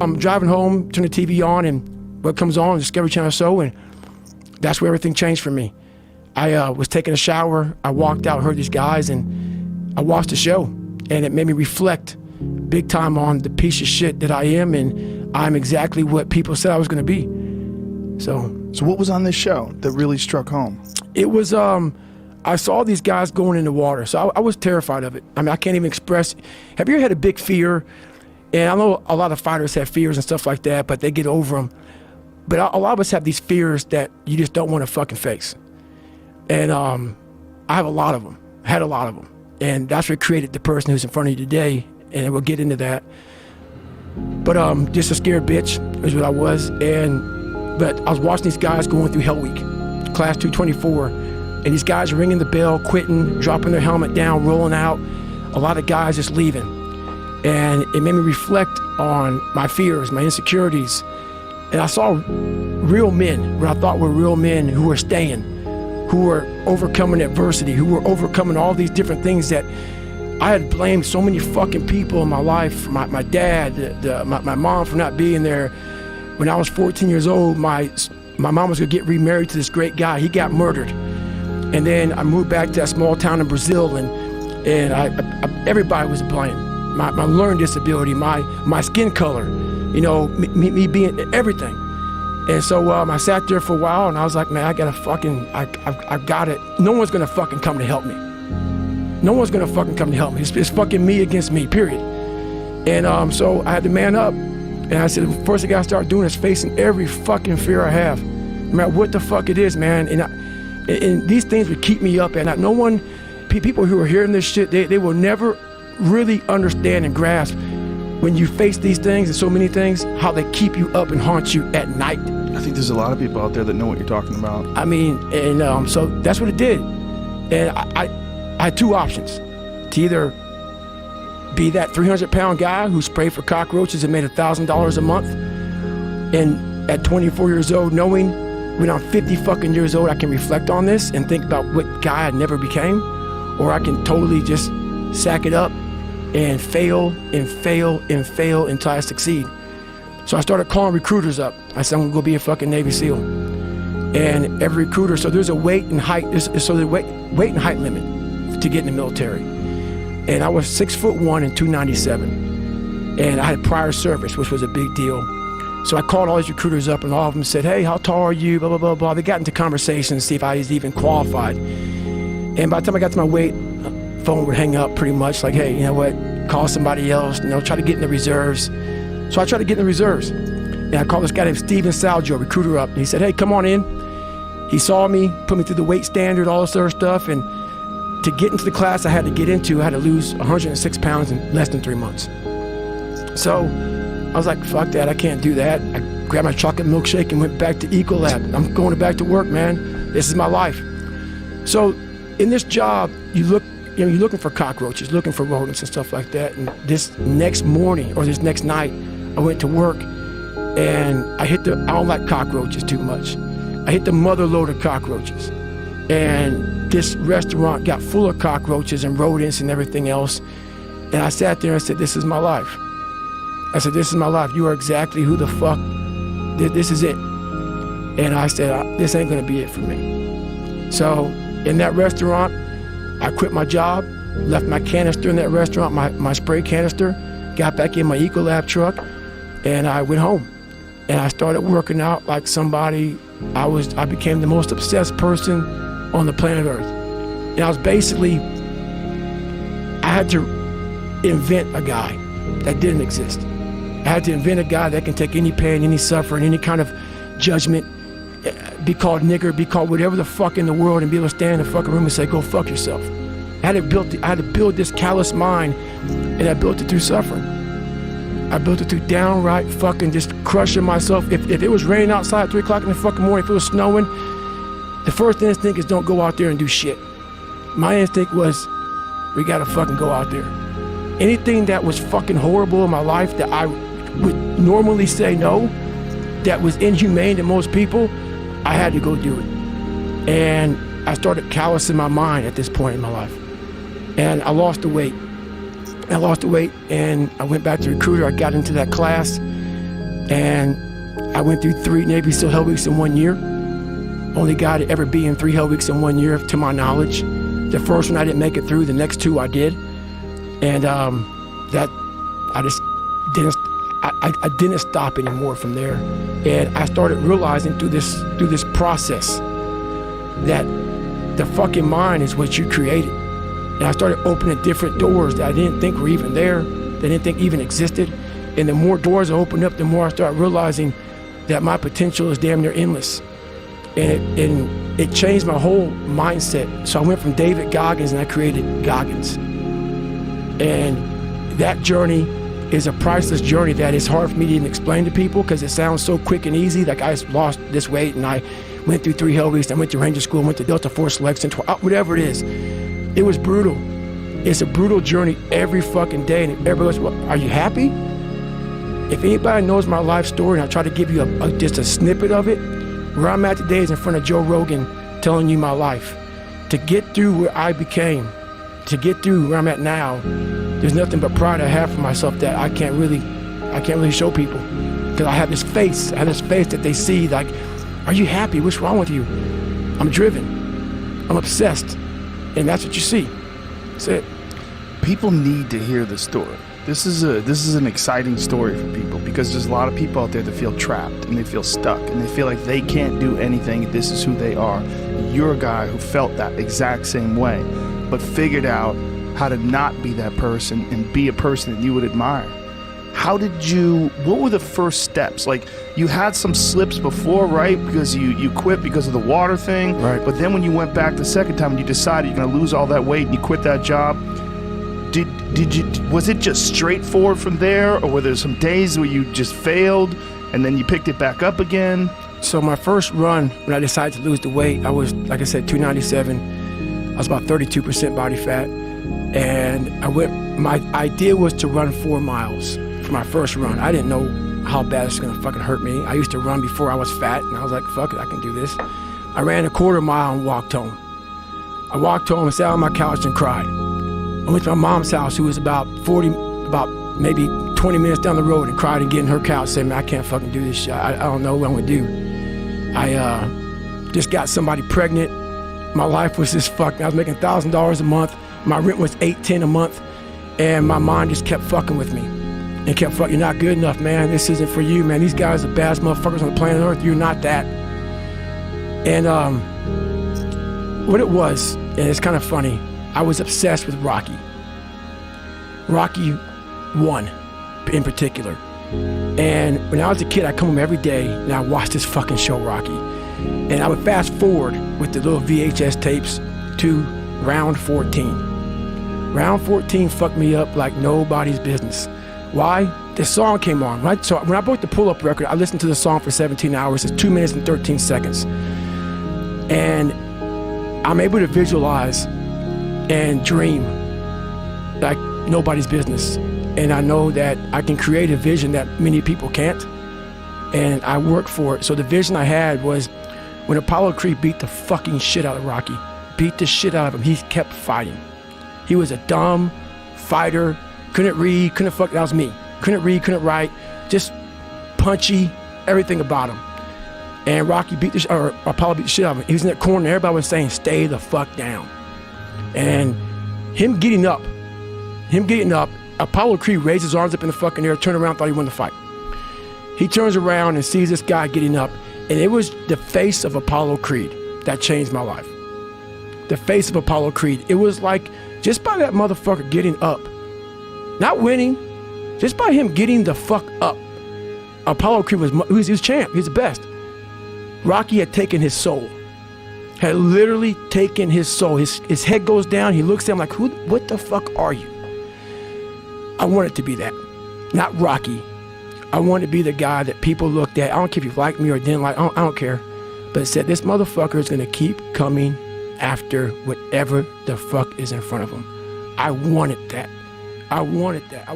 I'm driving home, turn the TV on, and what comes on, Discovery Channel show, and that's where everything changed for me. I was taking a shower, I walked out, heard these guys, and I watched the show, and it made me reflect big time on the piece of shit that I am, and I'm exactly what people said I was going to be. So what was on this show that really struck home? It was, I saw these guys going in the water, so I was terrified of it. I mean, I can't even express. Have you ever had a big fear? And I know a lot of fighters have fears and stuff like that, but they get over them. But a lot of us have these fears that you just don't want to fucking face. And I have a lot of them, had a lot of them. And that's what created the person who's in front of you today, and we'll get into that. But just a scared bitch is what I was. But I was watching these guys going through Hell Week, Class 224, and these guys ringing the bell, quitting, dropping their helmet down, rolling out. A lot of guys just leaving. And it made me reflect on my fears, my insecurities. And I saw real men, what I thought were real men who were staying, who were overcoming adversity, who were overcoming all these different things that I had blamed so many fucking people in my life, my dad, my mom for not being there. When I was 14 years old, my mom was gonna get remarried to this great guy. He got murdered. And then I moved back to that small town in Brazil, and everybody was to blame. My learning disability, my skin color, you know, me being everything. And so I sat there for a while, and I was like, man, I got it. No one's gonna fucking come to help me. No one's gonna fucking come to help me. It's fucking me against me, period. And so I had to man up, and I said, the first thing I gotta start doing is facing every fucking fear I have, no matter what the fuck it is, man. And these things would keep me up at night. No one, people who are hearing this shit, they will never really understand and grasp when you face these things and so many things, how they keep you up and haunt you at night. I think there's a lot of people out there that know what you're talking about. I mean, and so that's what it did. And I had two options: to either be that 300-pound guy who sprayed for cockroaches and made $1,000 a month, and at 24 years old, knowing when I'm 50 fucking years old, I can reflect on this and think about what guy I never became, or I can totally just sack it up and fail and fail and fail until I succeed. So I started calling recruiters up. I said, I'm gonna go be a fucking Navy SEAL. And every recruiter, so there's a weight and height weight and height limit to get in the military. And I was 6'1" and 297. And I had prior service, which was a big deal. So I called all these recruiters up, and all of them said, hey, how tall are you, blah, blah, blah, blah. They got into conversations to see if I was even qualified. And by the time I got to my weight, phone would hang up pretty much, like, hey, you know what, call somebody else, you know, try to get in the reserves. So I tried to get in the reserves. And I called this guy named Steven Salgio, recruiter, up, and he said, hey, come on in. He saw me, put me through the weight standard, all this other stuff, and to get into the class I had to get into, I had to lose 106 pounds in less than 3 months. So I was like, fuck that, I can't do that. I grabbed my chocolate milkshake and went back to Ecolab. I'm going back to work, man. This is my life. So in this job, you're looking for cockroaches, looking for rodents and stuff like that. And this next morning or this next night, I went to work, and I don't like cockroaches too much. I hit the mother load of cockroaches. And this restaurant got full of cockroaches and rodents and everything else. And I sat there and said, this is my life. I said, this is my life. You are exactly who the fuck, this is it. And I said, this ain't gonna be it for me. So in that restaurant, I quit my job, left my canister in that restaurant, my spray canister, got back in my Ecolab truck, and I went home. And I started working out like somebody, I became the most obsessed person on the planet Earth. And I was basically, I had to invent a guy that didn't exist. I had to invent a guy that can take any pain, any suffering, any kind of judgment, be called nigger, be called whatever the fuck in the world, and be able to stand in the fucking room and say, go fuck yourself. I had to build this callous mind, and I built it through suffering. I built it through downright fucking just crushing myself. If it was raining outside at 3 o'clock in the fucking morning, if it was snowing, the first instinct is don't go out there and do shit. My instinct was, we gotta fucking go out there. Anything that was fucking horrible in my life that I would normally say no, that was inhumane to most people, I had to go do it. And I started callousing my mind at this point in my life. And I lost the weight. And I went back to recruiter. I got into that class. And I went through 3 Navy SEAL Hell Weeks in 1 year. Only guy to ever be in 3 Hell Weeks in 1 year, to my knowledge. The first one I didn't make it through, the next 2 I did. And that, I just didn't, I didn't stop anymore from there. And I started realizing through this process that the fucking mind is what you created. And I started opening different doors that I didn't think were even there, that I didn't think even existed. And the more doors I opened up, the more I started realizing that my potential is damn near endless. And it changed my whole mindset. So I went from David Goggins and I created Goggins. And that journey is a priceless journey that is hard for me to even explain to people because it sounds so quick and easy. Like I lost this weight and I went through 3 Hell Weeks, I went to Ranger School, went to Delta Force Selection, whatever it is. It was brutal. It's a brutal journey every fucking day. And everybody goes, well, are you happy? If anybody knows my life story, and I try to give you just a snippet of it, where I'm at today is in front of Joe Rogan telling you my life. To get through where I became, to get through where I'm at now, there's nothing but pride I have for myself that I can't really show people. Because I have this face that they see like, are you happy? What's wrong with you? I'm driven. I'm obsessed. And that's what you see. That's it. People need to hear the story. This is an exciting story for people because there's a lot of people out there that feel trapped and they feel stuck and they feel like they can't do anything. This is who they are. You're a guy who felt that exact same way, but figured out how to not be that person and be a person that you would admire. What were the first steps? Like, you had some slips before, right? Because you quit because of the water thing. Right. But then when you went back the second time and you decided you're going to lose all that weight and you quit that job, was it just straightforward from there, or were there some days where you just failed and then you picked it back up again? So my first run, when I decided to lose the weight, I was, like I said, 297. I was about 32% body fat. And my idea was to run 4 miles for my first run. I didn't know how bad it's gonna fucking hurt me. I used to run before I was fat, and I was like, fuck it, I can do this. I ran a 1/4 mile and walked home. I walked home and sat on my couch and cried. I went to my mom's house, who was about maybe 20 minutes down the road, and cried and get in her couch saying, man, I can't fucking do this shit. I don't know what I'm gonna do. I just got somebody pregnant. My life was just fucked. I was making $1,000 a month. My rent was $810 a month. And my mind just kept fucking with me. And kept fucking, you're not good enough, man. This isn't for you, man. These guys are the baddest motherfuckers on the planet Earth. You're not that. And what it was, and it's kind of funny, I was obsessed with Rocky. Rocky 1 in particular. And when I was a kid, I'd come home every day and I'd watch this fucking show, Rocky. And I would fast forward with the little VHS tapes to round 14. Round 14 fucked me up like nobody's business. Why? This song came on, right? So when I bought the pull-up record, I listened to the song for 17 hours. It's 2 minutes and 13 seconds. And I'm able to visualize and dream like nobody's business. And I know that I can create a vision that many people can't. And I work for it. So the vision I had was when Apollo Creed beat the fucking shit out of Rocky, beat the shit out of him, he kept fighting. He was a dumb fighter, couldn't read, that was me. Couldn't read, couldn't write, just punchy, everything about him. And Rocky Apollo beat the shit out of him. He was in that corner and everybody was saying, stay the fuck down. And him getting up, Apollo Creed raised his arms up in the fucking air, turned around, thought he won the fight. He turns around and sees this guy getting up, and it was the face of Apollo Creed that changed my life. The face of Apollo Creed. It was like, just by that motherfucker getting up, not winning, just by him getting the fuck up, Apollo Creed was champ, he's the best. Rocky had taken his soul, had literally taken his soul. His head goes down, he looks at him like, what the fuck are you? I wanted to be that, not Rocky. I wanted to be the guy that people looked at. I don't care if you liked me or didn't like, I don't care. But said, this motherfucker is gonna keep coming after whatever the fuck is in front of him. I wanted that. I wanted that.